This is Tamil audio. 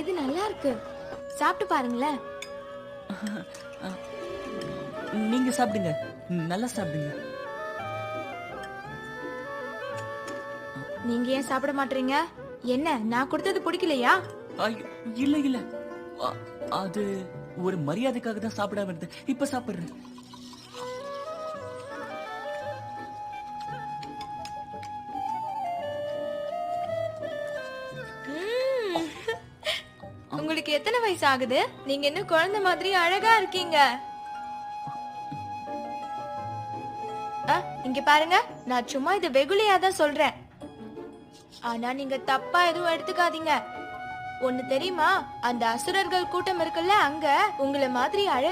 இது நல்லா இருக்கு, சாப்பிட்டு பாருங்களேன். நீங்க சாப்பிடுங்க, நல்லா சாப்பிடுங்க. நீங்க ஏன் சாப்பிட மாட்டீங்க? என்ன, நான் கொடுத்தது பிடிக்கலையா? ஐயோ, இல்ல இல்ல, அ- அது ஒரு மரியாதைக்காக தான் சாப்பிடாம இருந்தேன். இப்ப சாப்பிடுறேன். ம்ம். உங்களுக்கு எத்தனை வயசு ஆகுது? நீங்க இன்னும் குழந்தை மாதிரி அழகா இருக்கீங்க. இங்க பாருங்க, நான் சும்மா இது வெகுளியா தான் சொல்றேன். ஆனா நீங்க தப்பா எதுவும் எடுத்துக்காதீங்க. ஒண்ணு தெரியுமா, அந்த அசுரர்கள் கூட்டம் இருக்குல்ல, அங்க உங்கள மாதிரி அழகா